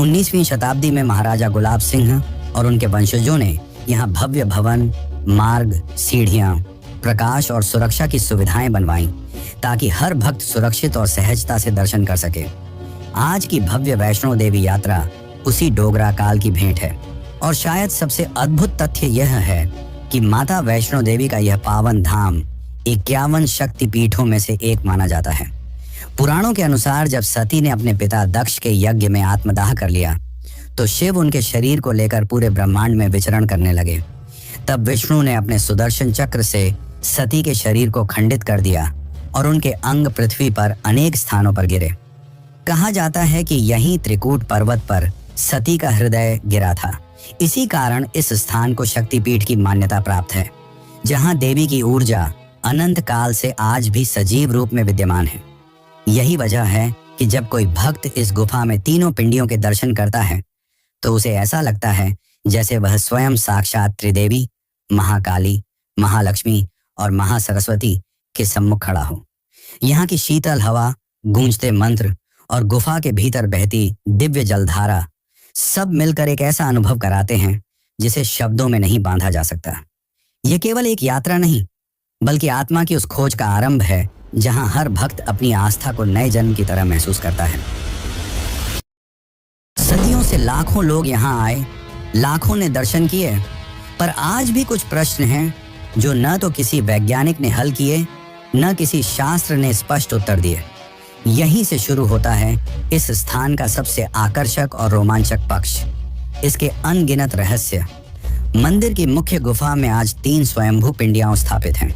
19वीं शताब्दी में महाराजा गुलाब सिंह और उनके वंशजों ने यहाँ भव्य भवन, मार्ग, सीढ़ियां, प्रकाश और सुरक्षा की सुविधाएं बनवाई ताकि हर भक्त सुरक्षित और सहजता से दर्शन कर सके। आज की भव्य वैष्णो देवी यात्रा उसी डोगरा काल की भेंट है और शायद सबसे अद्भुत तथ्य यह है कि माता वैष्णो देवी का यह पावन धाम 51 शक्ति पीठों में से एक माना जाता है। पुराणों के अनुसार जब सती ने अपने पिता दक्ष के यज्ञ में आत्मदाह कर लिया तो शिव उनके शरीर को लेकर पूरे ब्रह्मांड में विचरण करने लगे। तब विष्णु ने अपने सुदर्शन चक्र से सती के शरीर को खंडित कर दिया और उनके अंग पृथ्वी पर अनेक स्थानों पर गिरे। कहा जाता है कि यहीं त्रिकूट पर्वत पर सती का हृदय गिरा था। इसी कारण इस स्थान को शक्तिपीठ की मान्यता प्राप्त है, जहां देवी की ऊर्जा अनंत काल से आज भी सजीव रूप में विद्यमान है। यही वजह है कि जब कोई भक्त इस गुफा में तीनों पिंडियों के दर्शन करता है तो उसे ऐसा लगता है जैसे वह स्वयं साक्षात त्रिदेवी, महाकाली, महालक्ष्मी और महासरस्वती के सम्मुख खड़ा हो। यहाँ की शीतल हवा, गूंजते मंत्र और गुफा के भीतर बहती दिव्य जलधारा सब मिलकर एक ऐसा अनुभव कराते हैं जिसे शब्दों में नहीं बांधा जा सकता। यह केवल एक यात्रा नहीं बल्कि आत्मा की उस खोज का आरंभ है जहां हर भक्त अपनी आस्था को नए जन्म की तरह महसूस करता है। सदियों से लाखों लोग यहाँ आए, लाखों ने दर्शन किए, पर आज भी कुछ प्रश्न हैं जो न तो किसी वैज्ञानिक ने हल किए, न किसी शास्त्र ने स्पष्ट उत्तर दिए। यहीं से शुरू होता है इस स्थान का सबसे आकर्षक और रोमांचक पक्ष, इसके अनगिनत रहस्य। मंदिर की मुख्य गुफा में आज 3 स्वयंभू पिंडियां स्थापित हैं,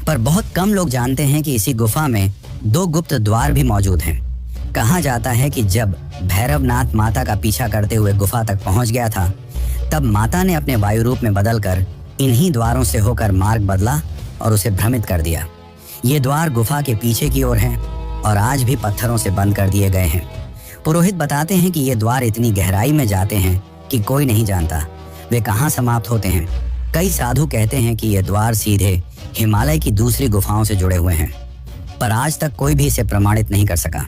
पर बहुत कम लोग जानते हैं कि इसी गुफा में 2 गुप्त द्वार भी मौजूद हैं। कहा जाता है कि जब भैरवनाथ माता का पीछा करते हुए गुफा तक पहुंच गया था, तब माता ने अपने वायु रूप में बदलकर इन्हीं द्वारों से होकर मार्ग बदला और उसे भ्रमित कर दिया। ये द्वार गुफा के पीछे की ओर हैं और आज भी पत्थरों से बंद कर दिए गए हैं। पुरोहित बताते हैं कि ये द्वार इतनी गहराई में जाते हैं कि कोई नहीं जानता वे कहाँ समाप्त होते हैं। कई साधु कहते हैं कि ये द्वार सीधे हिमालय की दूसरी गुफाओं से जुड़े हुए हैं, पर आज तक कोई भी इसे प्रमाणित नहीं कर सका।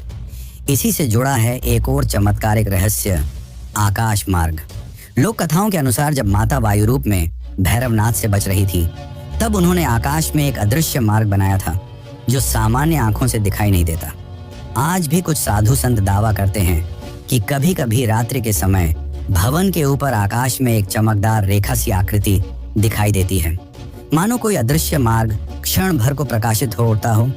इसी से जुड़ा है एक और चमत्कारिक रहस्य, आकाश मार्ग। लोक कथाओं के अनुसार जब माता वायु रूप में भैरवनाथ से बच रही थी, तब उन्होंने आकाश में एक अदृश्य मार्ग बनाया था जो सामान्य आंखों से दिखाई नहीं देता। आज भी कुछ साधु संत दावा करते हैं कि कभी कभी रात्रि के समय भवन के ऊपर आकाश में एक चमकदार रेखा सी आकृति दिखाई देती है, मानो कोई अदृश्य मार्ग क्षण भर को प्रकाशित होता हो।